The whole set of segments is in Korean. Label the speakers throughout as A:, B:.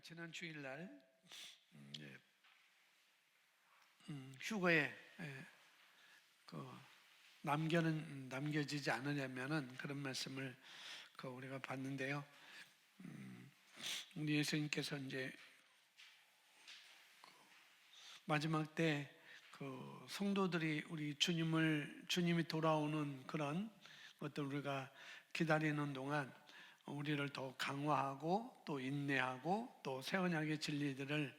A: 지난 주일날 휴거에 남겨지지 않으려면은 그런 말씀을 우리가 봤는데요. 우리 예수님께서 이제 마지막 때 성도들이 우리 주님이 돌아오는 그런 것들 우리가 기다리는 동안 우리를 더 강화하고 또 인내하고 또 새 언약의 진리들을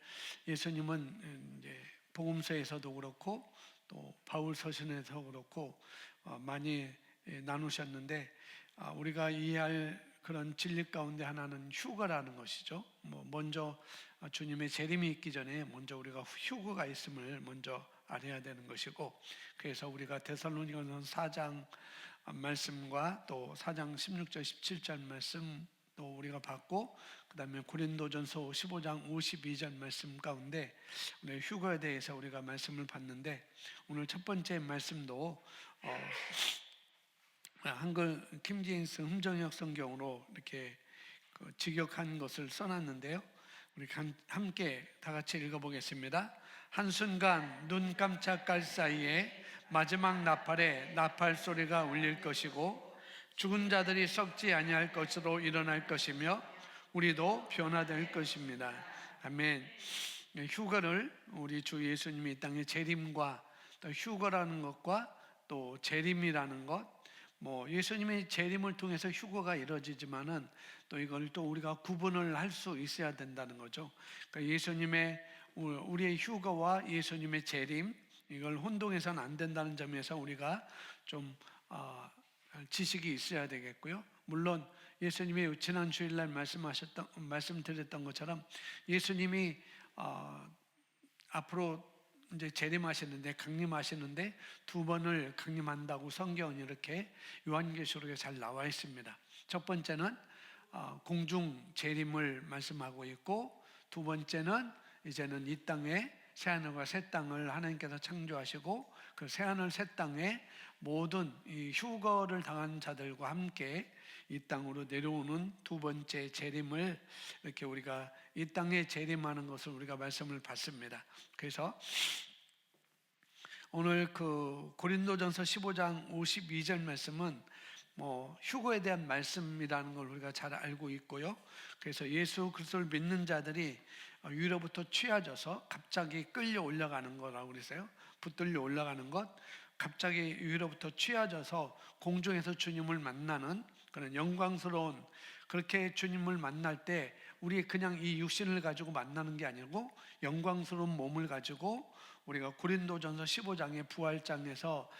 A: 예수님은 이제 복음서에서도 그렇고 또 바울 서신에서 그렇고 많이 나누셨는데, 우리가 이해할 그런 진리 가운데 하나는 휴거라는 것이죠. 먼저 주님의 재림이 있기 전에 먼저 우리가 휴거가 있음을 먼저 알아야 되는 것이고, 그래서 우리가 데살로니가서 4장 말씀과 또 4장 16절 17절 말씀 또 우리가 봤고, 그 다음에 고린도전서 15장 52절 말씀 가운데 오늘 휴거에 대해서 우리가 말씀을 봤는데, 오늘 첫 번째 말씀도 한글 킹제임스 흠정역 성경으로 이렇게 직역한 것을 써놨는데요. 우리 함께 다 같이 읽어보겠습니다. 한순간 눈 깜짝할 사이에 마지막 나팔 소리가 울릴 것이고 죽은 자들이 썩지 아니할 것으로 일어날 것이며 우리도 변화될 것입니다. 아멘. 휴거를 우리 주 예수님이 이 땅의 재림과 또 휴거라는 것과 또 재림이라는 것, 예수님의 재림을 통해서 휴거가 이루어지지만은 또 이걸 또 우리가 구분을 할 수 있어야 된다는 거죠. 그러니까 우리의 휴거와 예수님의 재림, 이걸 혼동해서는 안 된다는 점에서 우리가 좀 지식이 있어야 되겠고요. 물론 예수님이 지난 주일날 말씀드렸던 것처럼 예수님이 앞으로 이제 재림하시는데, 강림하시는데 두 번을 강림한다고 성경은 이렇게 요한계시록에 잘 나와 있습니다. 첫 번째는 공중 재림을 말씀하고 있고, 두 번째는 이제는 이 땅에 새하늘과 새 땅을 하나님께서 창조하시고 그 새하늘 새 땅에 모든 이 휴거를 당한 자들과 함께 이 땅으로 내려오는 두 번째 재림을 이렇게 우리가 이 땅에 재림하는 것을 우리가 말씀을 받습니다. 그래서 오늘 고린도전서 15장 52절 말씀은 휴거에 대한 말씀이라는 걸 우리가 잘 알고 있고요. 그래서 예수 그리스도를 믿는 자들이 위로부터 취해져서 갑자기 끌려 올라가는 거라고 그랬어요. 붙들려 올라가는 것, 갑자기 위로부터 취해져서 공중에서 주님을 만나는 그런 영광스러운, 그렇게 주님을 만날 때 우리 그냥 이 육신을 가지고 만나는 게 아니고 영광스러운 몸을 가지고 우리가 고린도전서 15장의 부활장에서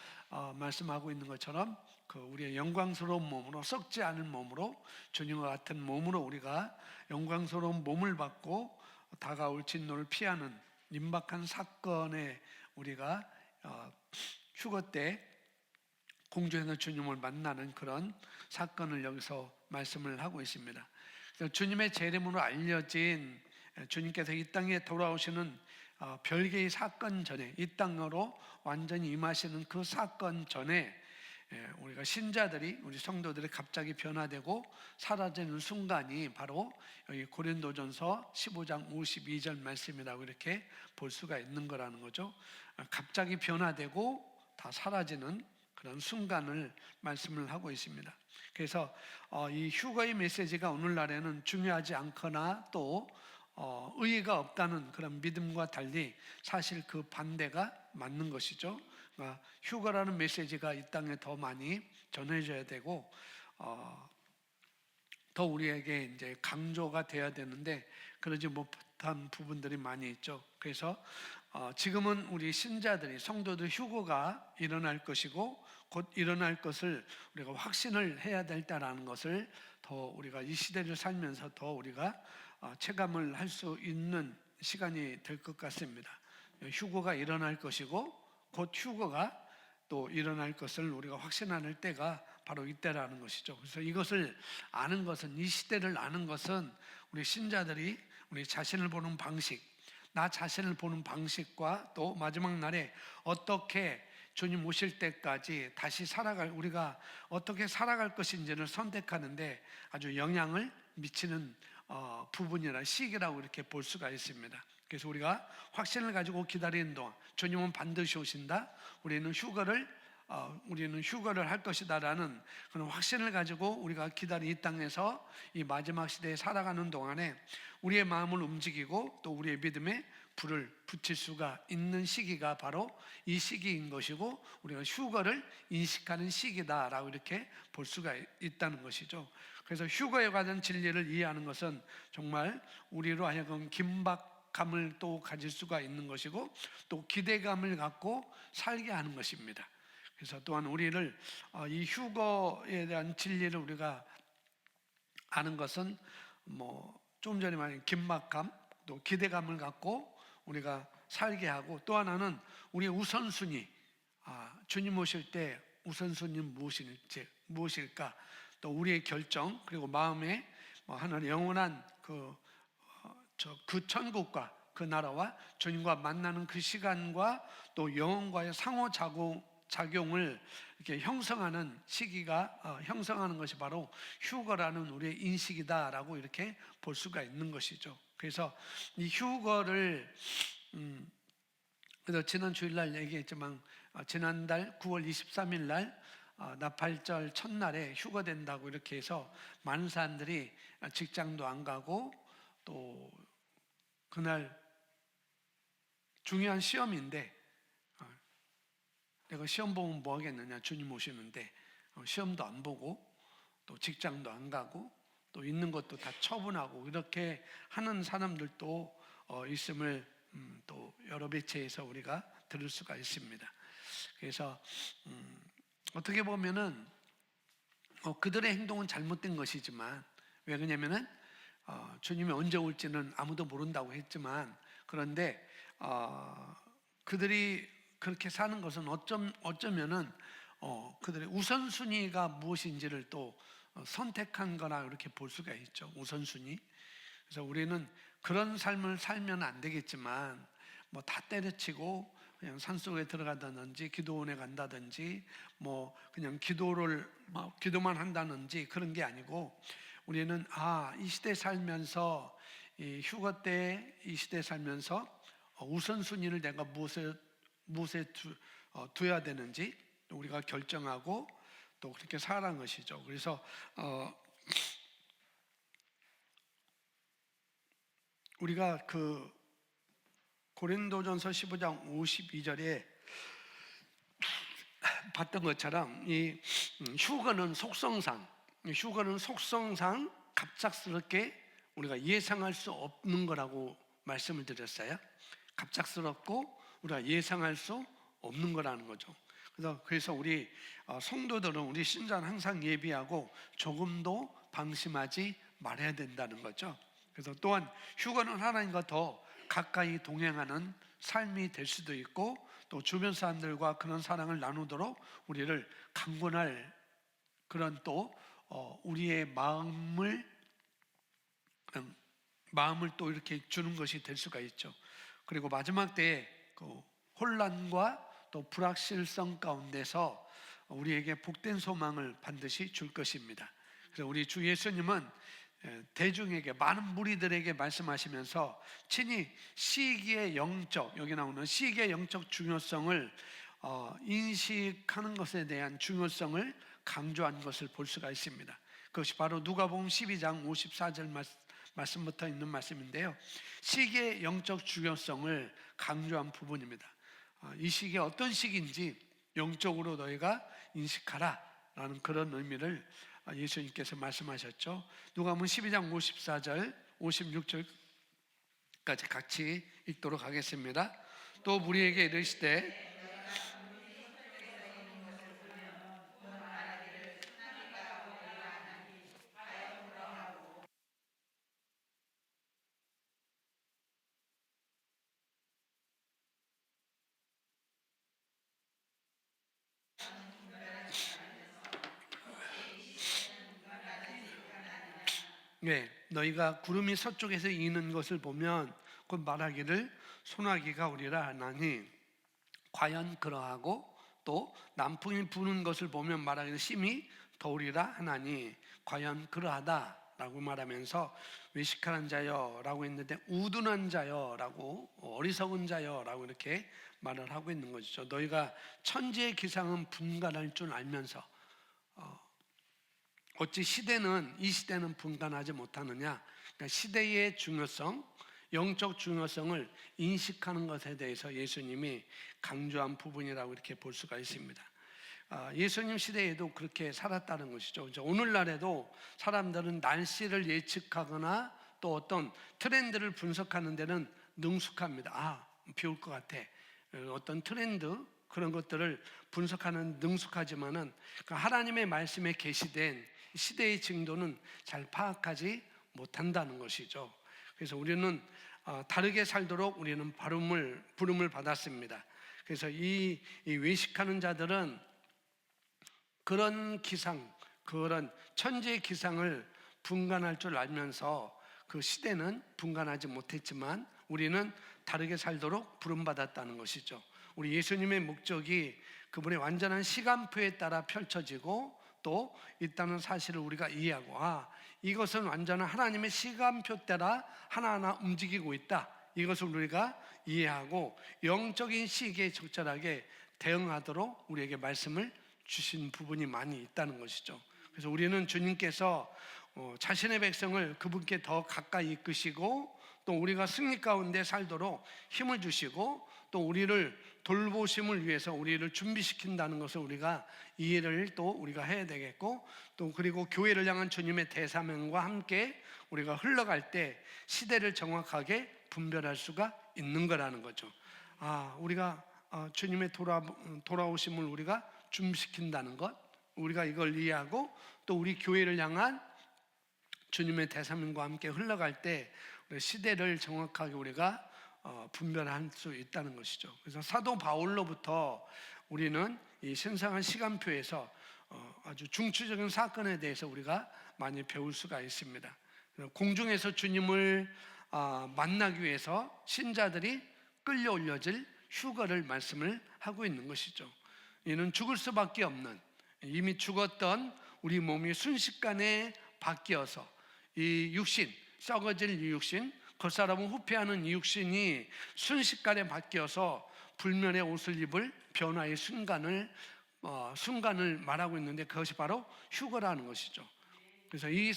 A: 말씀하고 있는 것처럼 우리의 영광스러운 몸으로, 썩지 않은 몸으로, 주님과 같은 몸으로 우리가 영광스러운 몸을 받고 다가올 진노를 피하는 임박한 사건에 우리가 휴거 때 공중에서 주님을 만나는 그런 사건을 여기서 말씀을 하고 있습니다. 주님의 재림으로 알려진 주님께서 이 땅에 돌아오시는 별개의 사건 전에, 이 땅으로 완전히 임하시는 그 사건 전에 우리가 신자들이, 우리 성도들이 갑자기 변화되고 사라지는 순간이 바로 여기 고린도전서 15장 52절 말씀이라고 이렇게 볼 수가 있는 거라는 거죠. 갑자기 변화되고 다 사라지는 그런 순간을 말씀을 하고 있습니다. 그래서 이 휴거의 메시지가 오늘날에는 중요하지 않거나 또 의의가 없다는 그런 믿음과 달리 사실 그 반대가 맞는 것이죠. 그러니까 휴거라는 메시지가 이 땅에 더 많이 전해져야 되고 더 우리에게 이제 강조가 돼야 되는데 그러지 못한 부분들이 많이 있죠. 그래서 지금은 우리 신자들이, 성도들 휴거가 일어날 것이고 곧 일어날 것을 우리가 확신을 해야 될 때라는 것을 더 우리가 이 시대를 살면서 더 우리가 체감을 할 수 있는 시간이 될 것 같습니다. 휴거가 일어날 것이고 곧 휴거가 또 일어날 것을 우리가 확신하는 때가 바로 이때라는 것이죠. 그래서 이것을 아는 것은, 이 시대를 아는 것은 우리 신자들이 우리 자신을 보는 방식, 나 자신을 보는 방식과 또 마지막 날에 어떻게 주님 오실 때까지 다시 우리가 어떻게 살아갈 것인지를 선택하는데 아주 영향을 미치는 부분이라 시기라고 이렇게 볼 수가 있습니다. 그래서 우리가 확신을 가지고 기다리는 동안 주님은 반드시 오신다. 우리는 휴거를 할 것이다라는 그런 확신을 가지고 우리가 기다린 이 땅에서 이 마지막 시대에 살아가는 동안에 우리의 마음을 움직이고 또 우리의 믿음에 불을 붙일 수가 있는 시기가 바로 이 시기인 것이고, 우리가 휴거를 인식하는 시기다라고 이렇게 볼 수가 있다는 것이죠. 그래서 휴거에 관한 진리를 이해하는 것은 정말 우리로 하여금 긴박감을 또 가질 수가 있는 것이고, 또 기대감을 갖고 살게 하는 것입니다. 그래서 또한 우리를 이 휴거에 대한 진리를 우리가 아는 것은 좀 전에 말한 긴박감, 또 기대감을 갖고 우리가 살게 하고, 또 하나는 우리의 우선순위, 주님 오실 때 우선순위는 무엇일까, 또 우리의 결정, 그리고 마음에 하나님 영원한 그 천국과 그 나라와 주님과 만나는 그 시간과 또 영혼과의 상호작용을 이렇게 형성하는 시기가 형성하는 것이 바로 휴거라는 우리의 인식이다라고 이렇게 볼 수가 있는 것이죠. 그래서 이 휴거를 그래서 지난 주일날 얘기했지만 지난달 9월 23일 날 나팔절 첫날에 휴거된다고 이렇게 해서 많은 사람들이 직장도 안 가고, 또 그날 중요한 시험인데 내가 시험 보면 뭐 하겠느냐, 주님 오시는데 시험도 안 보고 또 직장도 안 가고 또 있는 것도 다 처분하고 이렇게 하는 사람들도 있음을 또 여러 매체에서 우리가 들을 수가 있습니다. 그래서 어떻게 보면은 그들의 행동은 잘못된 것이지만, 왜 그러냐면은 주님이 언제 올지는 아무도 모른다고 했지만, 그런데 그들이 그렇게 사는 것은 어쩌면은 그들의 우선순위가 무엇인지를 또 선택한 거나 이렇게 볼 수가 있죠. 우선순위. 그래서 우리는 그런 삶을 살면 안 되겠지만 다 때려치고 그냥 산속에 들어가다든지 기도원에 간다든지 그냥 기도만 한다든지 그런 게 아니고, 우리는 이 시대 살면서 이 휴거 때 이 시대 살면서 우선순위를 내가 무엇에 둬야 되는지 우리가 결정하고 또 그렇게 살아가는 것이죠. 그래서 우리가 그 고린도전서 15장 52절에 봤던 것처럼 이 휴거는 속성상 갑작스럽게 우리가 예상할 수 없는 거라고 말씀을 드렸어요. 갑작스럽고 우리가 예상할 수 없는 거라는 거죠. 그래서 우리 성도들은, 우리 신자는 항상 예비하고 조금도 방심하지 말아야 된다는 거죠. 그래서 또한 휴거는 하나님과 더 가까이 동행하는 삶이 될 수도 있고, 또 주변 사람들과 그런 사랑을 나누도록 우리를 강권할 그런 또 우리의 마음을 또 이렇게 주는 것이 될 수가 있죠. 그리고 마지막 때에 그 혼란과 또 불확실성 가운데서 우리에게 복된 소망을 반드시 줄 것입니다. 그래서 우리 주 예수님은 대중에게, 많은 무리들에게 말씀하시면서 친히 시기의 여기 나오는 시기의 영적 중요성을 인식하는 것에 대한 중요성을 강조한 것을 볼 수가 있습니다. 그것이 바로 누가복음 12장 54절 말씀부터 있는 말씀인데요, 시기의 영적 중요성을 강조한 부분입니다. 이 시기가 어떤 시기인지 영적으로 너희가 인식하라 라는 그런 의미를 예수님께서 말씀하셨죠. 누가복음 12장 54절 56절까지 같이 읽도록 하겠습니다. 또 무리에게 이르시되 너희가 구름이 서쪽에서 이는 것을 보면 곧 말하기를 소나기가 오리라 하나니, 과연 그러하고 또 남풍이 부는 것을 보면 말하기를 심히 더우리라 하나니, 과연 그러하다 자여라고 말하면서 외식하는 자여라고 했는데 우둔한 자여라고 어리석은 자여라고 이렇게 말을 하고 있는 것이죠. 너희가 천지의 기상은 분간할 줄 알면서 어찌 이 시대는 분간하지 못하느냐. 그러니까 시대의 중요성, 영적 중요성을 인식하는 것에 대해서 예수님이 강조한 부분이라고 이렇게 볼 수가 있습니다. 예수님 시대에도 그렇게 살았다는 것이죠. 오늘날에도 사람들은 날씨를 예측하거나 또 어떤 트렌드를 분석하는 데는 능숙합니다. 비 올 것 같아. 어떤 트렌드 그런 것들을 분석하는 능숙하지만은 하나님의 말씀에 계시된 시대의 징조는 잘 파악하지 못한다는 것이죠. 그래서 우리는 다르게 살도록 우리는 부름을 받았습니다. 그래서 이 외식하는 자들은 그런 기상, 그런 천지의 기상을 분간할 줄 알면서 그 시대는 분간하지 못했지만 우리는 다르게 살도록 부름받았다는 것이죠. 우리 예수님의 목적이 그분의 완전한 시간표에 따라 펼쳐지고 또 있다는 사실을 우리가 이해하고 이것은 완전한 하나님의 시간표 따라 하나하나 움직이고 있다. 이것을 우리가 이해하고 영적인 시기에 적절하게 대응하도록 우리에게 말씀을 주신 부분이 많이 있다는 것이죠. 그래서 우리는 주님께서 자신의 백성을 그분께 더 가까이 이끄시고 또 우리가 승리 가운데 살도록 힘을 주시고 또 우리를 돌보심을 위해서 우리를 준비시킨다는 것을 우리가 이해를 또 우리가 해야 되겠고 또 그리고 교회를 향한 주님의 대사명과 함께 우리가 흘러갈 때 시대를 정확하게 분별할 수가 있는 거라는 거죠. 우리가 주님의 돌아오심을 우리가 준비시킨다는 것, 우리가 이걸 이해하고 또 우리 교회를 향한 주님의 대사명과 함께 흘러갈 때 시대를 정확하게 우리가 분별할 수 있다는 것이죠. 그래서 사도 바울로부터 우리는 이 신성한 시간표에서 아주 중추적인 사건에 대해서 우리가 많이 배울 수가 있습니다. 공중에서 주님을 만나기 위해서 신자들이 끌려올려질 휴거를 말씀을 하고 있는 것이죠. 이는 죽을 수밖에 없는 이미 죽었던 우리 몸이 순식간에 바뀌어서 이 육신, 썩어질 이 육신, 겉사람은 후패하는 이 육신이 순식간에 바뀌어서 불면의 옷을 입을 변화의 순간을 말하고 있는데 그것이 바로 휴거라는 것이죠. 그래서 이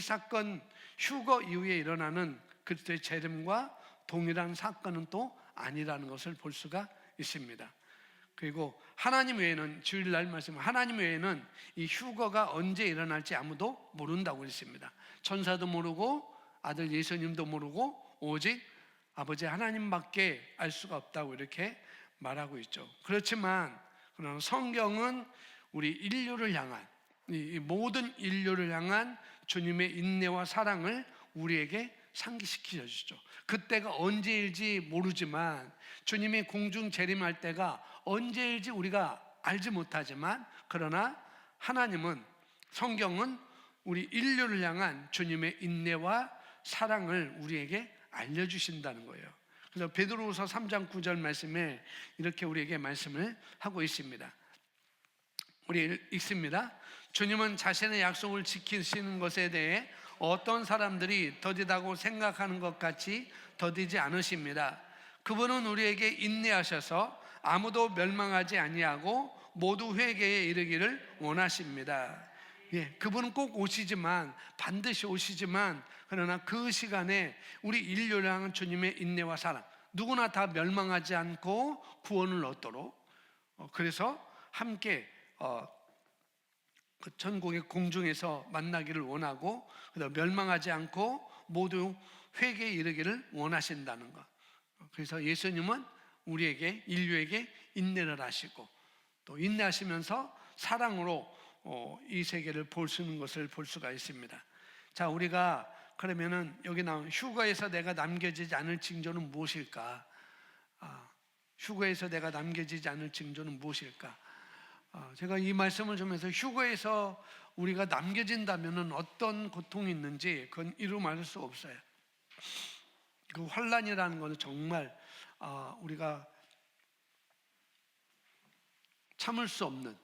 A: 사건 휴거 이후에 일어나는 그리스도의 재림과 동일한 사건은 또 아니라는 것을 볼 수가 있습니다. 그리고 하나님 외에는 주일날 말씀 하나님 외에는 이 휴거가 언제 일어날지 아무도 모른다고 했습니다. 천사도 모르고 아들 예수님도 모르고 오직 아버지 하나님밖에 알 수가 없다고 이렇게 말하고 있죠. 그렇지만 그러나 성경은 우리 인류를 향한 이 모든 인류를 향한 주님의 인내와 사랑을 우리에게 상기시켜 주죠. 그때가 언제일지 모르지만 주님이 공중 재림할 때가 언제일지 우리가 알지 못하지만 그러나 하나님은 성경은 우리 인류를 향한 주님의 인내와 사랑을 우리에게 알려주신다는 거예요. 그래서 베드로후서 3장 9절 말씀에 이렇게 우리에게 말씀을 하고 있습니다. 우리 읽습니다. 주님은 자신의 약속을 지키시는 것에 대해 어떤 사람들이 더디다고 생각하는 것 같이 더디지 않으십니다. 그분은 우리에게 인내하셔서 아무도 멸망하지 아니하고 모두 회개에 이르기를 원하십니다. 그분은 꼭 오시지만 반드시 오시지만 그러나 그 시간에 우리 인류를 향한 주님의 인내와 사랑 누구나 다 멸망하지 않고 구원을 얻도록 그래서 함께 그 천국의 공중에서 만나기를 원하고 멸망하지 않고 모두 회개에 이르기를 원하신다는 것. 그래서 예수님은 우리에게 인류에게 인내를 하시고 또 인내하시면서 사랑으로 이 세계를 보시는 것을 볼 수가 있습니다. 자, 우리가 그러면은 여기 나온 휴거에서 내가 남겨지지 않을 징조는 무엇일까? 휴거에서 내가 남겨지지 않을 징조는 무엇일까? 제가 이 말씀을 주면서 휴거에서 우리가 남겨진다면은 어떤 고통이 있는지 그건 이루 말할 수 없어요. 그 환란이라는 것은 정말 우리가 참을 수 없는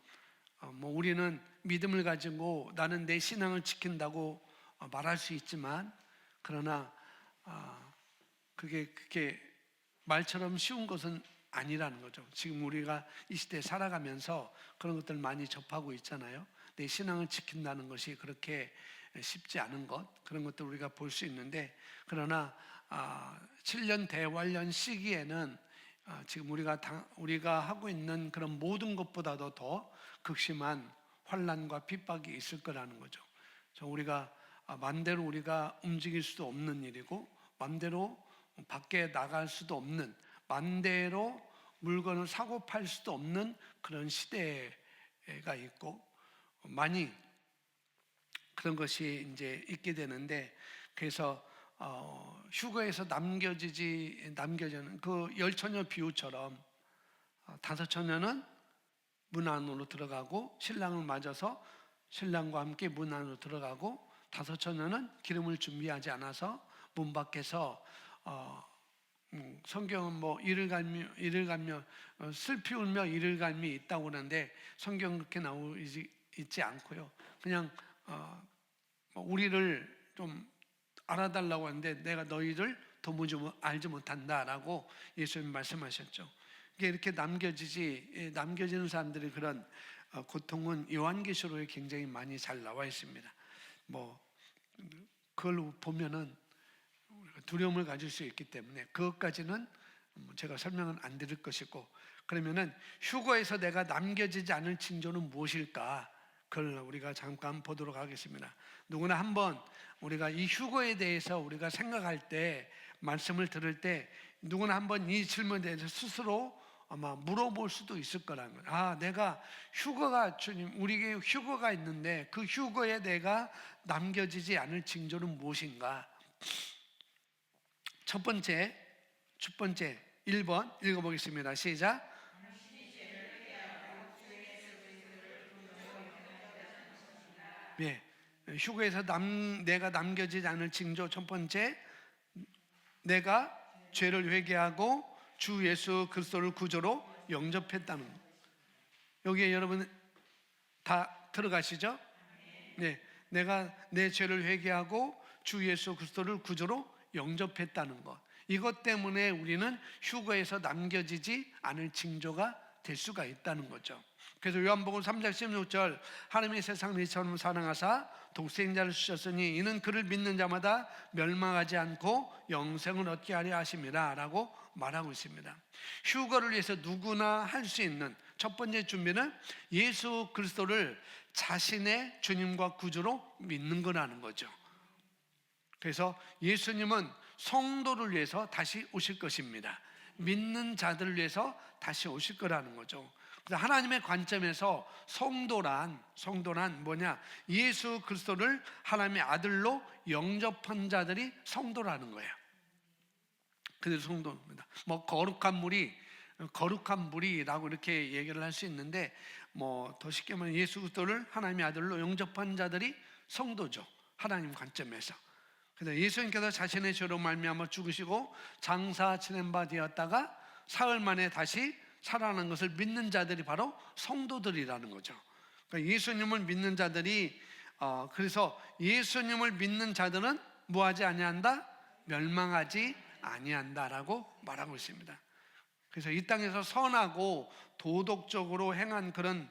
A: 우리는 믿음을 가지고 나는 내 신앙을 지킨다고 말할 수 있지만, 그러나 그게 말처럼 쉬운 것은 아니라는 거죠. 지금 우리가 이 시대에 살아가면서 그런 것들 많이 접하고 있잖아요. 내 신앙을 지킨다는 것이 그렇게 쉽지 않은 것, 그런 것들 우리가 볼 수 있는데, 그러나 7년 대환련 시기에는 지금 우리가 하고 있는 그런 모든 것보다도 더 극심한 환난과 핍박이 있을 거라는 거죠. 우리가 맘대로 우리가 움직일 수도 없는 일이고, 맘대로 밖에 나갈 수도 없는, 맘대로 물건을 사고 팔 수도 없는 그런 시대가 있고, 많이 그런 것이 이제 있게 되는데, 그래서 휴거에서 남겨지는 그 열처녀 비유처럼, 5처녀는 문 안으로 들어가고 신랑을 맞아서 신랑과 함께 문 안으로 들어가고, 5처녀는 기름을 준비하지 않아서 문 밖에서 성경은 뭐 이를 갈며 슬피 울며 이를 갈미 있다고 그러는데, 성경 그렇게 있지 않고요. 그냥 우리를 좀 알아달라고 하는데 내가 너희를 도무지 알지 못한다라고 예수님 말씀하셨죠. 이렇게 남겨지는 사람들의 그런 고통은 요한계시록에 굉장히 많이 잘 나와 있습니다. 뭐 그걸 보면은 두려움을 가질 수 있기 때문에 그것까지는 제가 설명은 안 드릴 것이고, 그러면은 휴거에서 내가 남겨지지 않을 징조는 무엇일까? 그걸 우리가 잠깐 보도록 하겠습니다. 누구나 한번 우리가 이 휴거에 대해서 우리가 생각할 때, 말씀을 들을 때 누구나 한번 이 질문에 대해서 스스로 아마 물어볼 수도 있을 거라는 거예요. 내가 주님, 우리에게 휴거가 있는데 그 휴거에 내가 남겨지지 않을 징조는 무엇인가? 첫 번째 1번 읽어보겠습니다. 시작. 예, 휴거에서 내가 남겨지지 않을 징조 첫 번째, 내가 죄를 회개하고 주 예수 그리스도를 구주로 영접했다는 것. 여기에 여러분 다 들어가시죠? 네, 내가 내 죄를 회개하고 주 예수 그리스도를 구주로 영접했다는 것. 이것 때문에 우리는 휴거에서 남겨지지 않을 징조가 될 수가 있다는 거죠. 그래서 요한복음 3장 16절, 하나님이 세상을 이처럼 사랑하사 독생자를 주셨으니 이는 그를 믿는 자마다 멸망하지 않고 영생을 얻게 하려 하심이라 라고 말하고 있습니다. 휴거를 위해서 누구나 할 수 있는 첫 번째 준비는 예수 그리스도를 자신의 주님과 구주로 믿는 거라는 거죠. 그래서 예수님은 성도를 위해서 다시 오실 것입니다. 믿는 자들을 위해서 다시 오실 거라는 거죠. 그래서 하나님의 관점에서 성도란 뭐냐? 예수 그리스도를 하나님의 아들로 영접한 자들이 성도라는 거예요. 그래서 성도입니다. 뭐 거룩한 무리라고 이렇게 얘기를 할 수 있는데, 뭐 더 쉽게 말하면 예수 그리스도를 하나님의 아들로 영접한 자들이 성도죠. 하나님 관점에서. 그래서 예수님께서 자신의 죄로 말미암아 죽으시고 장사 지낸 바 되었다가 사흘 만에 다시 살아난 것을 믿는 자들이 바로 성도들이라는 거죠. 그러니까 예수님을 믿는 자들이 그래서 예수님을 믿는 자들은 뭐하지 아니한다? 멸망하지 아니한다라고 말하고 있습니다. 그래서 이 땅에서 선하고 도덕적으로 행한 그런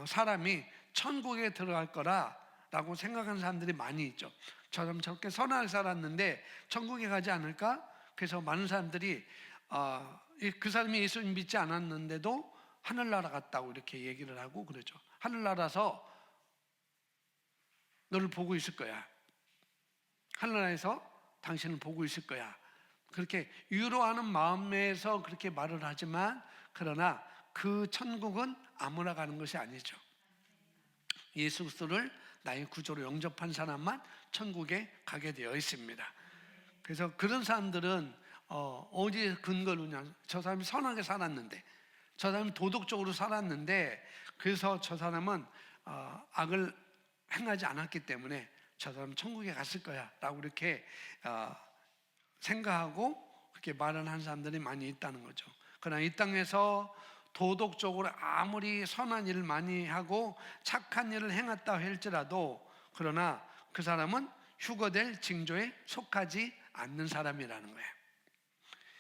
A: 사람이 천국에 들어갈 거라라고 생각하는 사람들이 많이 있죠. 저처럼 저렇게 선하게 살았는데 천국에 가지 않을까? 그래서 많은 사람들이 그 사람이 예수님 믿지 않았는데도 하늘나라 갔다고 이렇게 얘기를 하고 그러죠. 하늘나라에서 너를 보고 있을 거야. 하늘나라에서 당신을 보고 있을 거야. 그렇게 위로하는 마음에서 그렇게 말을 하지만, 그러나 그 천국은 아무나 가는 것이 아니죠. 예수 그리스도를 나의 구조로 영접한 사람만 천국에 가게 되어 있습니다. 그래서 그런 사람들은 어디에 근거를 두냐? 저 사람이 선하게 살았는데, 저 사람이 도덕적으로 살았는데, 그래서 저 사람은 악을 행하지 않았기 때문에 저 사람은 천국에 갔을 거야 라고 이렇게 생각하고 그렇게 말을 하는 사람들이 많이 있다는 거죠. 그러나 이 땅에서 도덕적으로 아무리 선한 일을 많이 하고 착한 일을 행했다 할지라도, 그러나 그 사람은 휴거될 징조에 속하지 않는 사람이라는 거예요.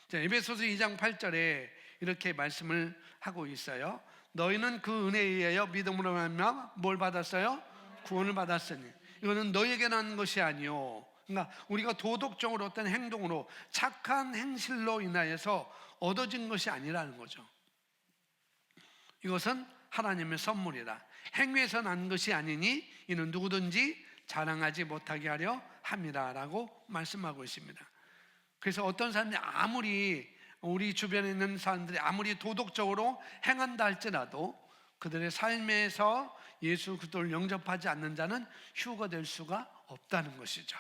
A: 자, 에베소서 2장 8절에 이렇게 말씀을 하고 있어요. 너희는 그 은혜에 의하여 믿음으로 말미암아 뭘 받았어요? 구원을 받았으니 이거는 너에게 난 것이 아니요. 그러니까 우리가 도덕적으로 어떤 행동으로 착한 행실로 인하여서 얻어진 것이 아니라는 거죠. 이것은 하나님의 선물이라. 행위에서 난 것이 아니니 이는 누구든지 자랑하지 못하게 하려 함이라 라고 말씀하고 있습니다. 그래서 어떤 사람들이 아무리 우리 주변에 있는 사람들이 아무리 도덕적으로 행한다 할지라도 그들의 삶에서 예수 그리스도를 영접하지 않는 자는 휴거될 수가 없다는 것이죠.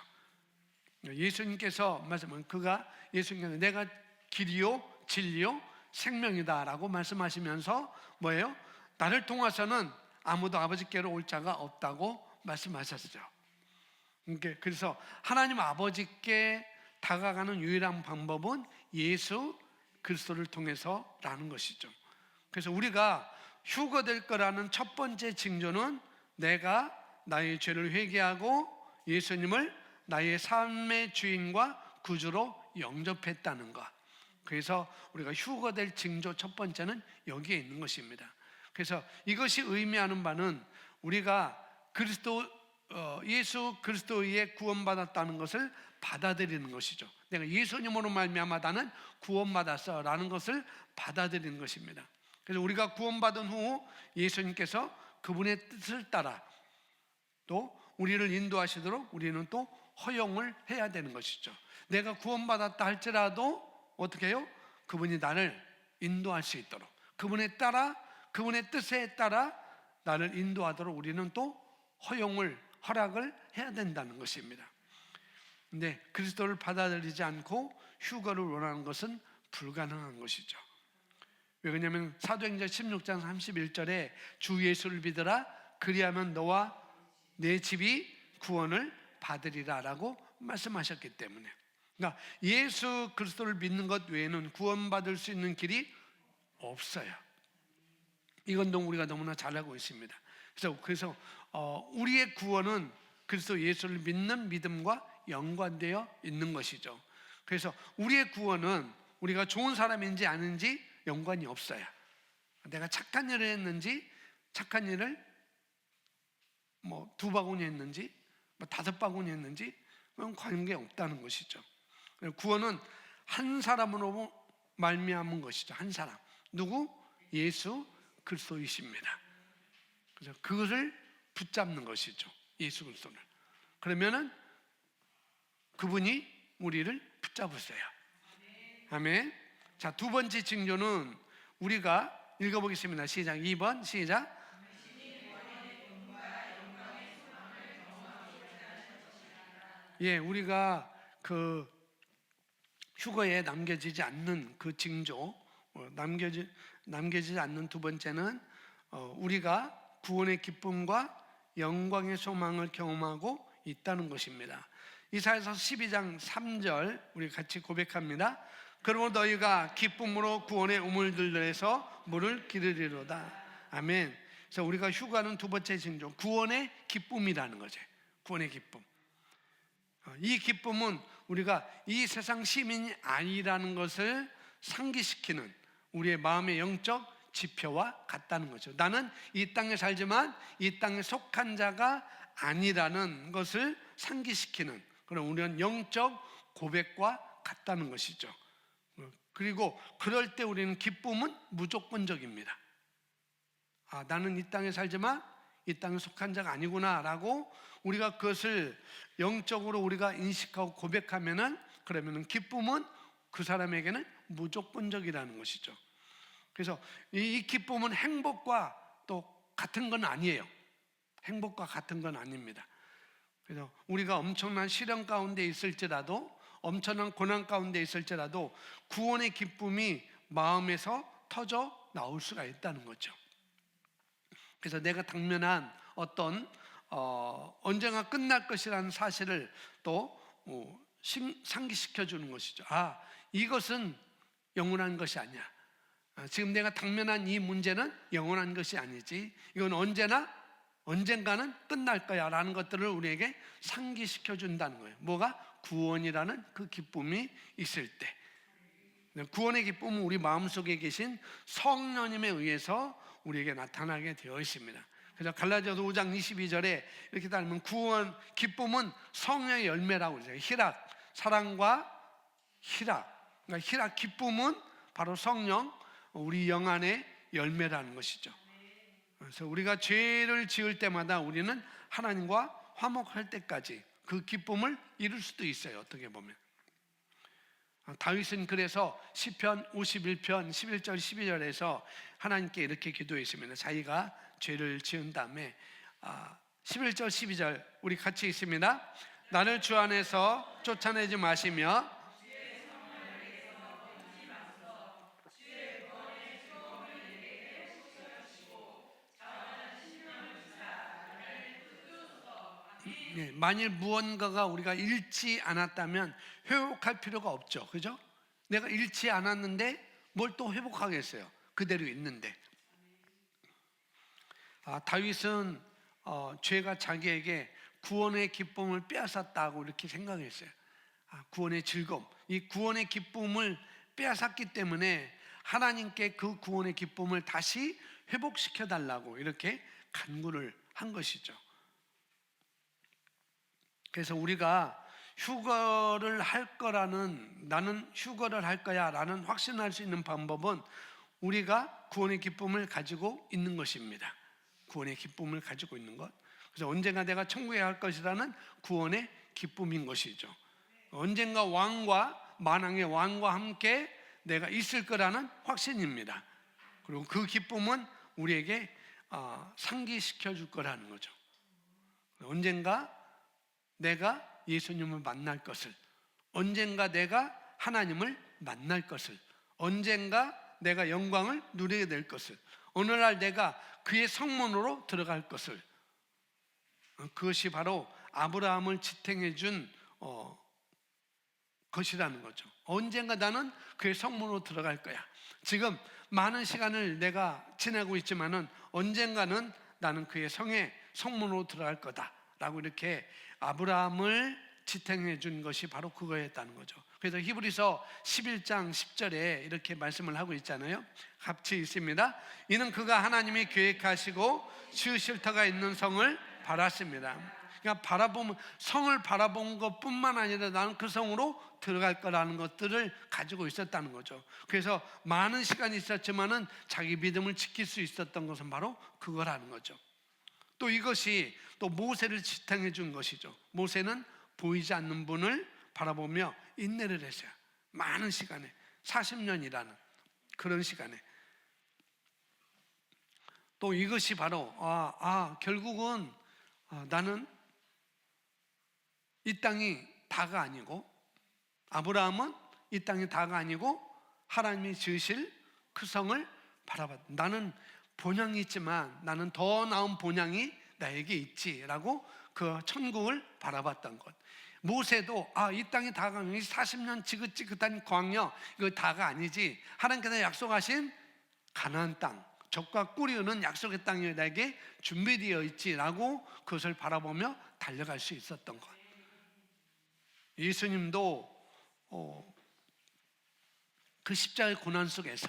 A: 예수님께서 말씀은 예수님께서 내가 길이요 진리요 생명이다라고 말씀하시면서 뭐예요? 나를 통해서는 아무도 아버지께로 올 자가 없다고 말씀하셨죠. 그래서 하나님 아버지께 다가가는 유일한 방법은 예수 그리스도를 통해서라는 것이죠. 그래서 우리가 휴거될 거라는 첫 번째 징조는 내가 나의 죄를 회개하고 예수님을 나의 삶의 주인과 구주로 영접했다는 것. 그래서 우리가 휴거될 징조 첫 번째는 여기에 있는 것입니다. 그래서 이것이 의미하는 바는 우리가 예수 그리스도의 구원받았다는 것을 받아들이는 것이죠. 내가 예수님으로 말미암아 나는 구원받았어라는 것을 받아들이는 것입니다. 그래서 우리가 구원받은 후 예수님께서 그분의 뜻을 따라 또 우리를 인도하시도록 우리는 또 허용을 해야 되는 것이죠. 내가 구원받았다 할지라도 어떻게 해요? 그분이 나를 인도할 수 있도록 그분의 뜻에 따라 나를 인도하도록 우리는 또 허락을 해야 된다는 것입니다. 근데 그리스도를 받아들이지 않고 휴거를 원하는 것은 불가능한 것이죠. 왜 그러냐면 사도행전 16장 31절에 주 예수를 믿으라 그리하면 너와 내 집이 구원을 받으리라 라고 말씀하셨기 때문에, 그러니까 예수 그리스도를 믿는 것 외에는 구원받을 수 있는 길이 없어요. 이건 우리가 너무나 잘 알고 있습니다. 그래서 우리의 구원은 그리스도 예수를 믿는 믿음과 연관되어 있는 것이죠. 그래서 우리의 구원은 우리가 좋은 사람인지 아닌지 연관이 없어요. 내가 착한 일을 했는지, 착한 일을 2바구니 했는지 5바구니 했는지 그건 관계 없다는 것이죠. 구원은 한 사람으로 말미암은 것이죠. 한 사람, 누구? 예수 그리스도이십니다. 그래서 그것을 붙잡는 것이죠. 예수 그리스도를. 그러면은 그분이 우리를 붙잡으세요. 아멘. 자, 두 번째 징조는 우리가 읽어보겠습니다. 시작. 2번 시작. 예, 우리가 그 휴거에 남겨지지 않는 그 징조, 남겨지지 않는 두 번째는 우리가 구원의 기쁨과 영광의 소망을 경험하고 있다는 것입니다. 이사야서 12장 3절 우리 같이 고백합니다. 그러므로 너희가 기쁨으로 구원의 우물들에서 물을 기르리로다. 아멘. 그래서 우리가 휴거하는 두 번째 징조, 구원의 기쁨이라는 거죠. 구원의 기쁨. 이 기쁨은 우리가 이 세상 시민이 아니라는 것을 상기시키는 우리의 마음의 영적 지표와 같다는 거죠. 나는 이 땅에 살지만 이 땅에 속한 자가 아니라는 것을 상기시키는 그런 우리는 영적 고백과 같다는 것이죠. 그리고 그럴 때 우리는 기쁨은 무조건적입니다. 나는 이 땅에 살지만 이 땅에 속한 자가 아니구나 라고 우리가 그것을 영적으로 우리가 인식하고 고백하면은 그러면은 기쁨은 그 사람에게는 무조건적이라는 것이죠. 그래서 이 기쁨은 행복과 또 같은 건 아니에요. 행복과 같은 건 아닙니다. 그래서 우리가 엄청난 시련 가운데 있을지라도 엄청난 고난 가운데 있을지라도 구원의 기쁨이 마음에서 터져 나올 수가 있다는 거죠. 그래서 내가 당면한 어떤 언젠가 끝날 것이라는 사실을 또 상기시켜 주는 것이죠. 이것은 영원한 것이 아니야. 지금 내가 당면한 이 문제는 영원한 것이 아니지. 이건 언제나 언젠가는 끝날 거야 라는 것들을 우리에게 상기시켜 준다는 거예요. 뭐가? 구원이라는 그 기쁨이 있을 때. 구원의 기쁨은 우리 마음속에 계신 성령님에 의해서 우리에게 나타나게 되어 있습니다. 그래서 갈라디아서 5장 22절에 이렇게 따르면 구원, 기쁨은 성령의 열매라고 그러죠. 희락, 사랑과 희락. 그러니까 희락, 기쁨은 바로 성령, 우리 영 안의 열매라는 것이죠. 그래서 우리가 죄를 지을 때마다 우리는 하나님과 화목할 때까지 그 기쁨을 이룰 수도 있어요. 어떻게 보면 다윗은 그래서 시편 51편 11절 12절에서 하나님께 이렇게 기도했습니다. 자기가 죄를 지은 다음에 11절 12절 우리 같이 있습니다. 나를 주 안에서 쫓아내지 마시며 만일 무언가가 우리가 잃지 않았다면 회복할 필요가 없죠. 그죠? 내가 잃지 않았는데 뭘 또 회복하겠어요? 그대로 있는데. 다윗은 죄가 자기에게 구원의 기쁨을 빼앗았다고 이렇게 생각했어요. 구원의 즐거움, 이 구원의 기쁨을 빼앗았기 때문에 하나님께 그 구원의 기쁨을 다시 회복시켜 달라고 이렇게 간구를 한 것이죠. 그래서 우리가 휴거를 할 거라는, 나는 휴거를 할 거야 라는 확신할 수 있는 방법은 우리가 구원의 기쁨을 가지고 있는 것입니다. 구원의 기쁨을 가지고 있는 것. 그래서 언젠가 내가 천국에 갈 것이라는 구원의 기쁨인 것이죠. 언젠가 왕과 만왕의 왕과 함께 내가 있을 거라는 확신입니다. 그리고 그 기쁨은 우리에게 상기시켜 줄 거라는 거죠. 언젠가 내가 예수님을 만날 것을, 언젠가 내가 하나님을 만날 것을, 언젠가 내가 영광을 누리게 될 것을, 어느 날 내가 그의 성문으로 들어갈 것을, 그것이 바로 아브라함을 지탱해 준 것이라는 거죠. 언젠가 나는 그의 성문으로 들어갈 거야. 지금 많은 시간을 내가 지내고 있지만은 언젠가는 나는 그의 성문으로 들어갈 거다라고 이렇게 아브라함을 지탱해 준 것이 바로 그거였다는 거죠. 그래서 히브리서 11장 10절에 이렇게 말씀을 하고 있잖아요. 같이 있습니다. 이는 그가 하나님이 계획하시고 지으실 터가 있는 성을 바랐습니다. 그러니까 성을 바라본 것뿐만 아니라 나는 그 성으로 들어갈 거라는 것들을 가지고 있었다는 거죠. 그래서 많은 시간이 있었지만은 자기 믿음을 지킬 수 있었던 것은 바로 그거라는 거죠. 또 이것이 또 모세를 지탱해 준 것이죠. 모세는 보이지 않는 분을 바라보며 인내를 했어요. 많은 시간에 40년이라는 그런 시간에. 또 이것이 바로 결국은 나는 이 땅이 다가 아니고, 아브라함은 이 땅이 다가 아니고 하나님이 지으실 그 성을 바라봤다. 나는 본향이 있지만 나는 더 나은 본향이 나에게 있지라고 그 천국을 바라봤던 것. 모세도 이 땅이 다가 아니고 40년 지긋지긋한 광야, 이거 다가 아니지, 하나님께서 약속하신 가나안 땅, 젖과 꿀이 흐르는 약속의 땅이 나에게 준비되어 있지라고 그것을 바라보며 달려갈 수 있었던 것. 예수님도 그 십자가의 고난 속에서,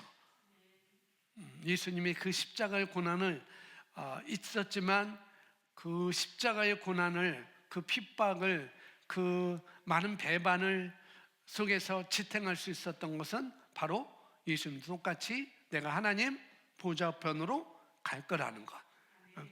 A: 예수님이 그 십자가의 고난을 있었지만 그 십자가의 고난을, 그 핍박을, 그 많은 배반을 속에서 지탱할 수 있었던 것은 바로 예수님도 똑같이 내가 하나님 보좌편으로 갈 거라는 것.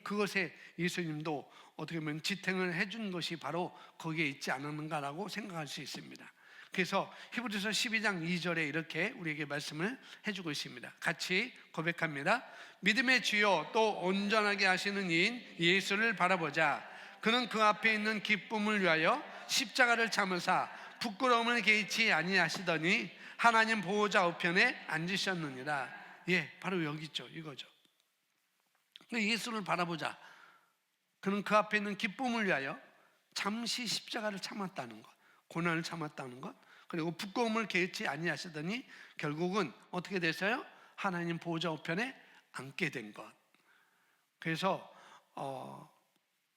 A: 그것에 예수님도 어떻게 보면 지탱을 해준 것이 바로 거기에 있지 않았는가라고 생각할 수 있습니다. 그래서 히브리서 12장 2절에 이렇게 우리에게 말씀을 해주고 있습니다. 같이 고백합니다. 믿음의 주요 또 온전하게 하시는 이인 예수를 바라보자. 그는 그 앞에 있는 기쁨을 위하여 십자가를 참으사 부끄러움을 개의치 아니하시더니 하나님 보호자 우편에 앉으셨느니라. 바로 여기 있죠. 이거죠. 예수를 바라보자. 그는 그 앞에 있는 기쁨을 위하여 잠시 십자가를 참았다는 것, 고난을 참았다는 것, 그리고 부끄러움을 개의치 아니하시더니 결국은 어떻게 됐어요? 하나님 보호자 우편에 앉게 된 것. 그래서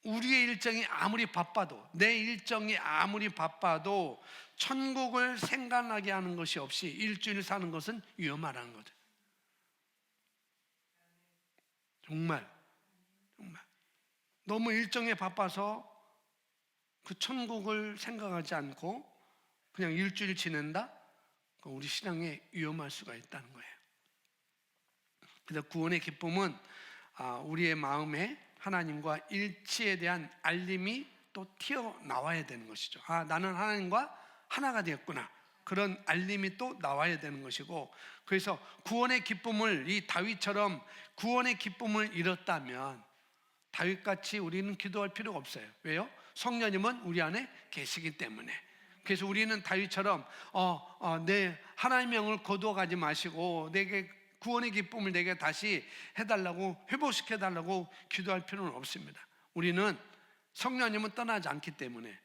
A: 우리의 일정이 아무리 바빠도, 내 일정이 아무리 바빠도 천국을 생각나게 하는 것이 없이 일주일 사는 것은 위험하다는 거죠. 정말 너무 일정에 바빠서 그 천국을 생각하지 않고 그냥 일주일 지낸다? 우리 신앙에 위험할 수가 있다는 거예요. 그래서 구원의 기쁨은 우리의 마음에 하나님과 일치에 대한 알림이 또 튀어나와야 되는 것이죠. 나는 하나님과 하나가 되었구나, 그런 알림이 또 나와야 되는 것이고, 그래서 구원의 기쁨을, 이 다윗처럼 구원의 기쁨을 잃었다면 다윗같이 우리는 기도할 필요가 없어요. 왜요? 성령님은 우리 안에 계시기 때문에. 그래서 우리는 다윗처럼 내 하나님의 영을 거두어가지 마시고 내게 구원의 기쁨을 내게 다시 해달라고, 회복시켜달라고 기도할 필요는 없습니다. 우리는 성령님은 떠나지 않기 때문에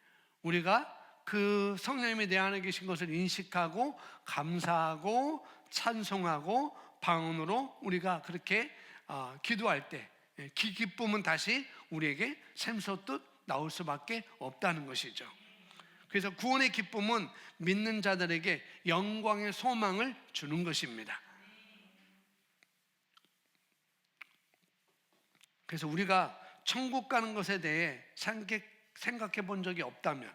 A: 우리가 그 성령님이 내 안에 계신 것을 인식하고 감사하고 찬송하고 방언으로 우리가 그렇게 기도할 때 기쁨은 다시 우리에게 샘솟듯 나올 수밖에 없다는 것이죠. 그래서 구원의 기쁨은 믿는 자들에게 영광의 소망을 주는 것입니다. 그래서 우리가 천국 가는 것에 대해 생각해 본 적이 없다면,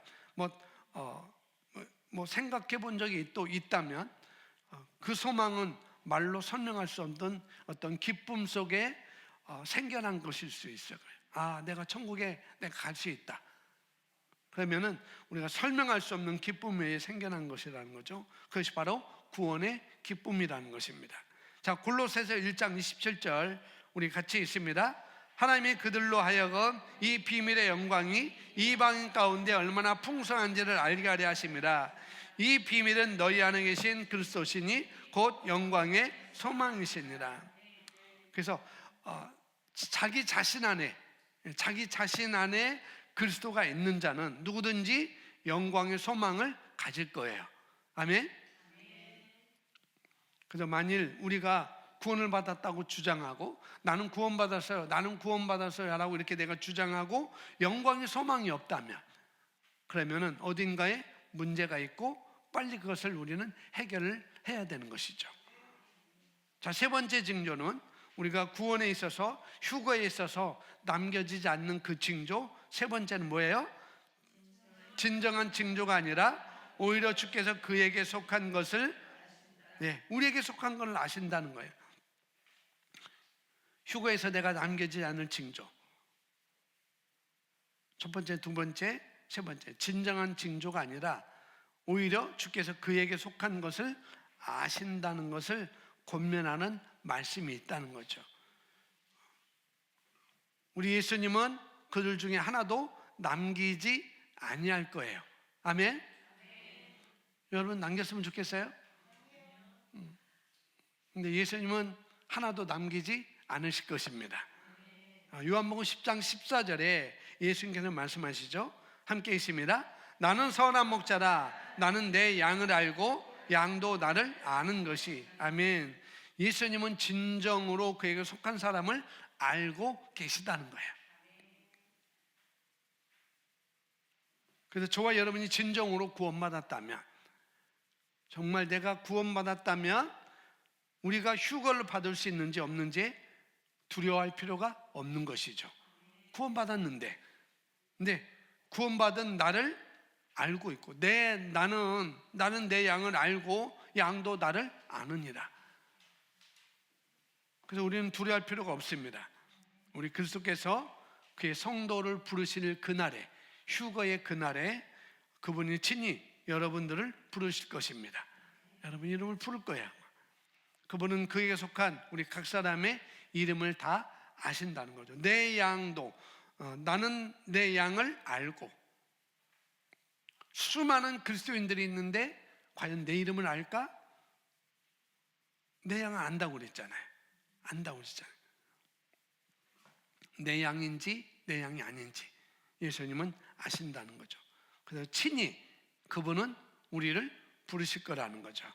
A: 생각해 본 적이 또 있다면 그 소망은 말로 설명할 수 없는 어떤 기쁨 속에 생겨난 것일 수 있어요. 내가 천국에 내가 갈 수 있다. 그러면은 우리가 설명할 수 없는 기쁨 외에 생겨난 것이라는 거죠. 그것이 바로 구원의 기쁨이라는 것입니다. 자, 골로새서 1장 27절 우리 같이 읽습니다. 하나님이 그들로 하여금 이 비밀의 영광이 이방인 가운데 얼마나 풍성한지를 알게 하려 하심이라. 이 비밀은 너희 안에 계신 그리스도시니 곧 영광의 소망이시니라. 그래서 자기 자신 안에 그리스도가 있는 자는 누구든지 영광의 소망을 가질 거예요. 아멘. 그래서 만일 우리가 구원을 받았다고 주장하고 나는 구원받았어요 라고 이렇게 내가 주장하고 영광의 소망이 없다면, 그러면은 어딘가에 문제가 있고 빨리 그것을 우리는 해결을 해야 되는 것이죠. 자, 세 번째 징조는 우리가 구원에 있어서, 휴거에 있어서 남겨지지 않는 그 징조, 세 번째는 뭐예요? 진정한 징조가 아니라 오히려 주께서 그에게 속한 것을, 우리에게 속한 것을 아신다는 거예요. 휴거에서 내가 남겨지지 않을 징조, 첫 번째, 두 번째, 세 번째, 진정한 징조가 아니라 오히려 주께서 그에게 속한 것을 아신다는 것을 권면하는 말씀이 있다는 거죠. 우리 예수님은 그들 중에 하나도 남기지 아니할 거예요. 아멘. 여러분 남겼으면 좋겠어요? 근데 예수님은 하나도 남기지 않으실 것입니다. 요한복음 10장 14절에 예수님께서 말씀하시죠. 함께 있습니다. 나는 선한 목자라. 나는 내 양을 알고 양도 나를 아는 것이. 아멘. 예수님은 진정으로 그에게 속한 사람을 알고 계시다는 거예요. 그래서 저와 여러분이 진정으로 구원받았다면, 정말 내가 구원받았다면 우리가 휴거를 받을 수 있는지 없는지 두려워할 필요가 없는 것이죠. 구원받았는데, 근데 구원받은 나를 알고 있고 나는 내 양을 알고 양도 나를 아느니라. 그래서 우리는 두려워할 필요가 없습니다. 우리 그리스도께서 그의 성도를 부르실 그날에, 휴거의 그날에 그분이 친히 여러분들을 부르실 것입니다. 여러분 이름을 부를 거예요. 그분은 그에게 속한 우리 각 사람의 이름을 다 아신다는 거죠. 내 양도, 나는 내 양을 알고. 수많은 그리스도인들이 있는데 과연 내 이름을 알까? 내 양을 안다고 그랬잖아요. 내 양인지 내 양이 아닌지 예수님은 아신다는 거죠. 그래서 친히 그분은 우리를 부르실 거라는 거죠.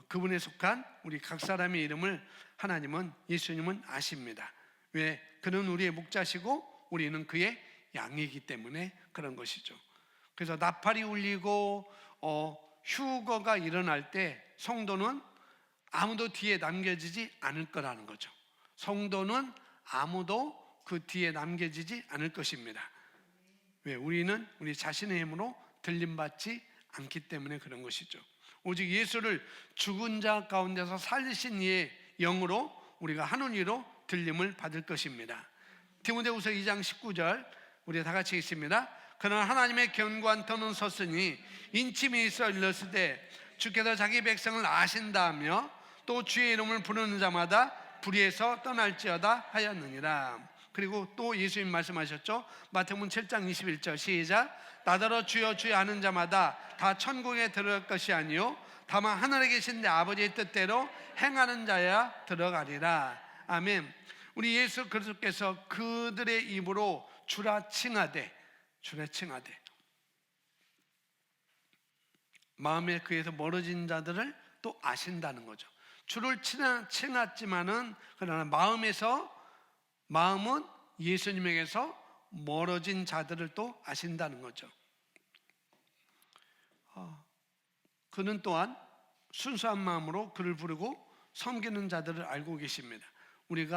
A: 그분에 속한 우리 각 사람의 이름을 하나님은, 예수님은 아십니다. 왜? 그는 우리의 목자시고 우리는 그의 양이기 때문에 그런 것이죠. 그래서 나팔이 울리고 휴거가 일어날 때 성도는 아무도 뒤에 남겨지지 않을 거라는 거죠. 성도는 아무도 그 뒤에 남겨지지 않을 것입니다. 왜? 우리는 우리 자신의 힘으로 들림받지 않기 때문에 그런 것이죠. 오직 예수를 죽은 자 가운데서 살리신 이의 영으로 우리가 하늘 위로 들림을 받을 것입니다. 디모데후서 2장 19절 우리 다 같이 읽습니다. 그러나 하나님의 견고한 터는 섰으니 인침이 있어 일렀으되 주께서 자기 백성을 아신다며 또 주의 이름을 부르는 자마다 불의에서 떠날지어다 하였느니라. 그리고 또 예수님 말씀하셨죠. 마태복음 7장 21절 시작. 나더러 주여 주여 하는 자마다 다 천국에 들어갈 것이 아니요 다만 하늘에 계신 내 아버지의 뜻대로 행하는 자야 들어가리라. 아멘. 우리 예수 그리스도께서 그들의 입으로 주라 칭하되 마음에 그에서 멀어진 자들을 또 아신다는 거죠. 주를 칭했지만은 그러나 마음은 예수님에게서 멀어진 자들을 또 아신다는 거죠. 그는 또한 순수한 마음으로 그를 부르고 섬기는 자들을 알고 계십니다. 우리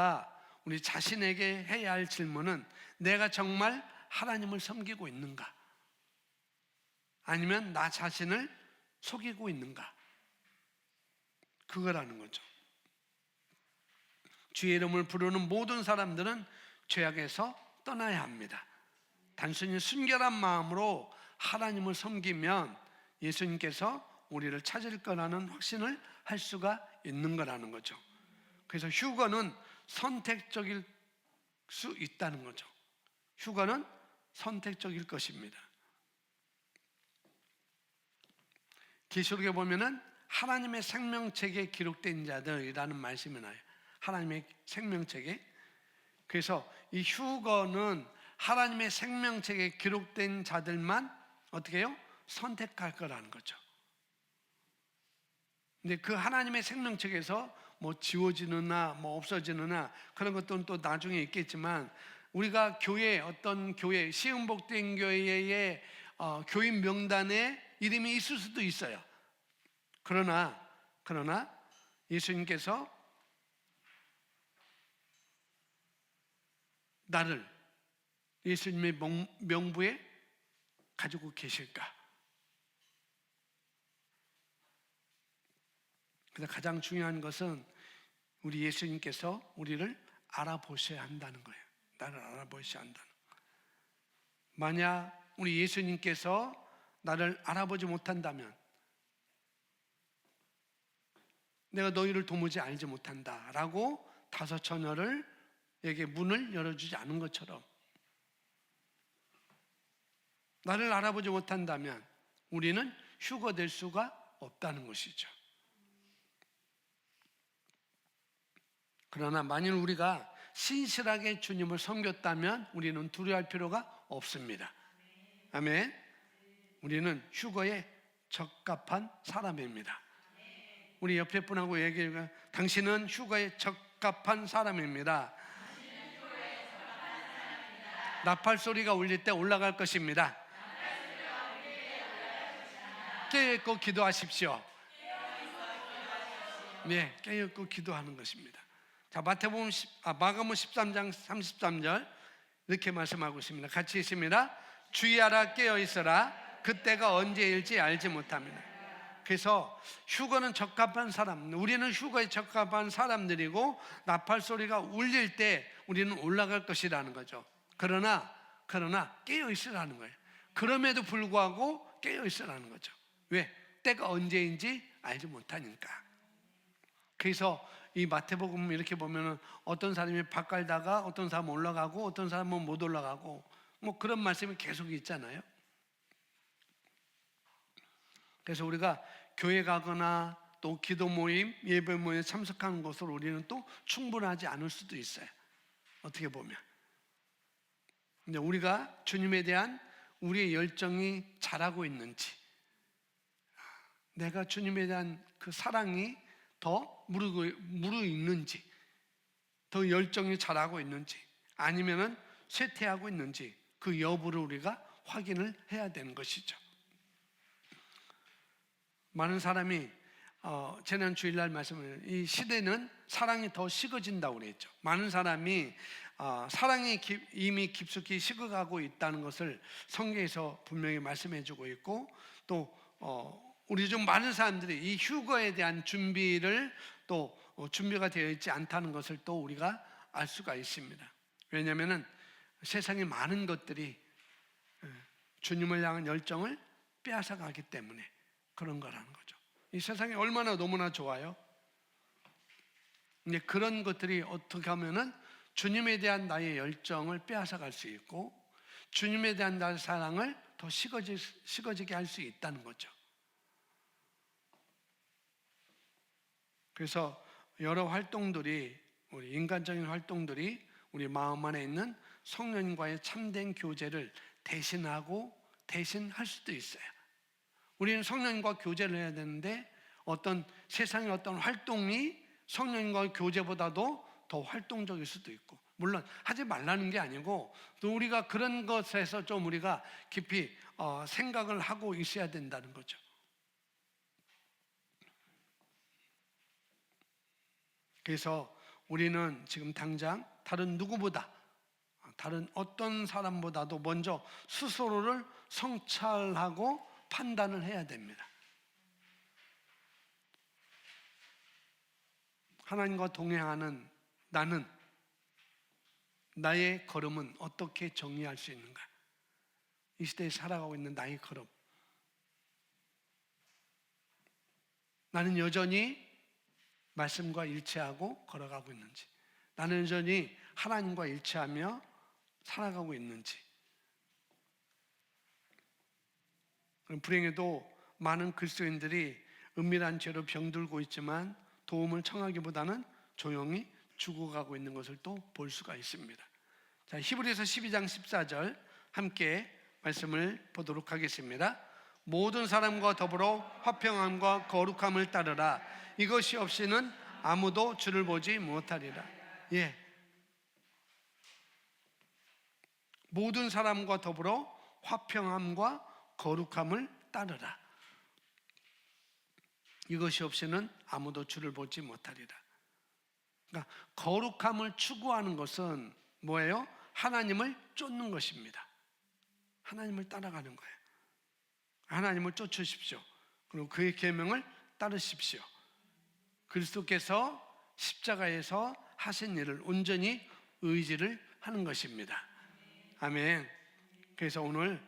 A: 자신에게 해야 할 질문은 내가 정말 하나님을 섬기고 있는가? 아니면 나 자신을 속이고 있는가? 그거라는 거죠. 주의 이름을 부르는 모든 사람들은 죄악에서 떠나야 합니다. 단순히 순결한 마음으로 하나님을 섬기면 예수님께서 우리를 찾을 거라는 확신을 할 수가 있는 거라는 거죠. 그래서 휴거는 선택적일 수 있다는 거죠. 휴거는 선택적일 것입니다. 계시록에 보면은 하나님의 생명책에 기록된 자들이라는 말씀이 나요. 하나님의 생명책에. 그래서 이 휴거는 하나님의 생명책에 기록된 자들만 어떻게 해요? 선택할 거라는 거죠. 근데 그 하나님의 생명책에서 뭐 지워지느냐 뭐 없어지느냐 그런 것들은 또 나중에 있겠지만 우리가 어떤 교회 시흥복된 교회의 교인 명단에 이름이 있을 수도 있어요. 그러나 예수님께서 나를 예수님의 명부에 가지고 계실까? 그래서 가장 중요한 것은 우리 예수님께서 우리를 알아보셔야 한다는 거예요. 나를 알아보셔야 한다는 거예요. 만약 우리 예수님께서 나를 알아보지 못한다면 내가 너희를 도무지 알지 못한다라고 다섯 처녀에게 문을 열어주지 않은 것처럼 나를 알아보지 못한다면 우리는 휴거될 수가 없다는 것이죠. 그러나 만일 우리가 신실하게 주님을 섬겼다면 우리는 두려워할 필요가 없습니다. 아멘. 우리는 휴거에 적합한 사람입니다. 우리 옆에 분하고 얘기해요. 당신은 휴거에 적합한 사람입니다. 나팔 소리가 울릴 때 올라갈 것입니다. 깨어있고 기도하십시오. 네, 깨어있고 기도하는 것입니다. 자, 마가복음 13장 33절 이렇게 말씀하고 있습니다. 같이 있습니다. 주의하라, 깨어있어라. 그때가 언제일지 알지 못합니다. 그래서 휴거는 적합한 사람, 우리는 휴거에 적합한 사람들이고 나팔 소리가 울릴 때 우리는 올라갈 것이라는 거죠. 그러나 깨어있으라는 거예요. 그럼에도 불구하고 깨어있으라는 거죠. 왜? 때가 언제인지 알지 못하니까. 그래서 이 마태복음 이렇게 보면은 어떤 사람이 밥 갈다가 어떤 사람은 올라가고 어떤 사람은 못 올라가고 뭐 그런 말씀이 계속 있잖아요. 그래서 우리가 교회 가거나 또 기도 모임, 예배 모임에 참석하는 것으로 우리는 또 충분하지 않을 수도 있어요. 어떻게 보면. 근데 우리가 주님에 대한 우리의 열정이 자라고 있는지, 내가 주님에 대한 그 사랑이 더 무르익는지, 더 열정이 자라고 있는지, 아니면은 쇠퇴하고 있는지, 그 여부를 우리가 확인을 해야 되는 것이죠. 많은 사람이 지난 주일날 말씀을, 이 시대는 사랑이 더 식어진다고 그랬죠. 많은 사람이 사랑이 이미 깊숙이 식어가고 있다는 것을 성경에서 분명히 말씀해주고 있고, 또 우리 중 많은 사람들이 이 휴거에 대한 준비를 또 준비가 되어 있지 않다는 것을 또 우리가 알 수가 있습니다. 왜냐하면 세상에 많은 것들이 주님을 향한 열정을 빼앗아가기 때문에 그런 거라는 거죠. 이 세상이 얼마나 너무나 좋아요. 근데 그런 것들이 어떻게 하면은 주님에 대한 나의 열정을 빼앗아갈 수 있고, 주님에 대한 나의 사랑을 더 식어지게 할 수 있다는 거죠. 그래서 여러 활동들이, 우리 인간적인 활동들이 우리 마음 안에 있는 성령과의 참된 교제를 대신할 수도 있어요. 우리는 성령과 교제를 해야 되는데 어떤 세상의 어떤 활동이 성령과 교제보다도 더 활동적일 수도 있고, 물론 하지 말라는 게 아니고 또 우리가 그런 것에서 좀 우리가 깊이 생각을 하고 있어야 된다는 거죠. 그래서 우리는 지금 당장 다른 누구보다, 다른 어떤 사람보다도 먼저 스스로를 성찰하고 판단을 해야 됩니다. 하나님과 동행하는 나는, 나의 걸음은 어떻게 정의할 수 있는가? 이 시대에 살아가고 있는 나의 걸음, 나는 여전히 말씀과 일치하고 걸어가고 있는지, 나는 여전히 하나님과 일치하며 살아가고 있는지. 불행해도 많은 그리스도인들이 은밀한 죄로 병들고 있지만 도움을 청하기보다는 조용히 죽어가고 있는 것을 또 볼 수가 있습니다. 자, 히브리서 12장 14절 함께 말씀을 보도록 하겠습니다. 모든 사람과 더불어 화평함과 거룩함을 따르라. 이것이 없이는 아무도 주를 보지 못하리라. 예. 모든 사람과 더불어 화평함과 거룩함을 따르라. 이것이 없이는 아무도 주를 보지 못하리라. 그러니까 거룩함을 추구하는 것은 뭐예요? 하나님을 쫓는 것입니다. 하나님을 따라가는 거예요. 하나님을 쫓으십시오. 그리고 그의 계명을 따르십시오. 그리스도께서 십자가에서 하신 일을 온전히 의지를 하는 것입니다. 아멘. 그래서 오늘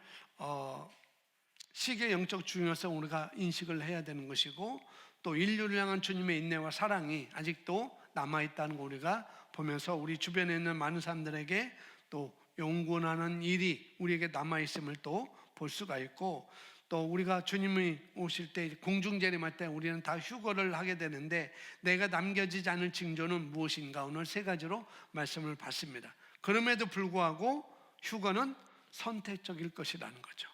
A: 시기의 영적 중요성을 우리가 인식을 해야 되는 것이고, 또 인류를 향한 주님의 인내와 사랑이 아직도 남아있다는 거 우리가 보면서 우리 주변에 있는 많은 사람들에게 또 용군하는 일이 우리에게 남아있음을 또 볼 수가 있고, 또 우리가 주님이 오실 때 공중재림할 때 우리는 다 휴거를 하게 되는데 내가 남겨지지 않을 징조는 무엇인가? 오늘 세 가지로 말씀을 받습니다. 그럼에도 불구하고 휴거는 선택적일 것이라는 거죠.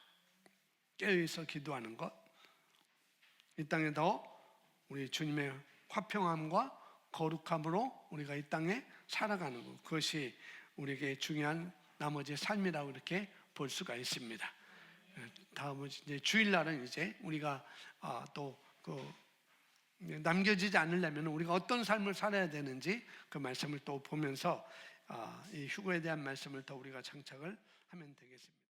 A: 깨어있어 기도하는 것, 이 땅에 더 우리 주님의 화평함과 거룩함으로 우리가 이 땅에 살아가는 것, 그것이 우리에게 중요한 나머지 삶이라고 이렇게 볼 수가 있습니다. 다음은 이제 주일날은 이제 우리가 또 남겨지지 않으려면 우리가 어떤 삶을 살아야 되는지 그 말씀을 또 보면서 이 휴거에 대한 말씀을 더 우리가 장착을 하면 되겠습니다.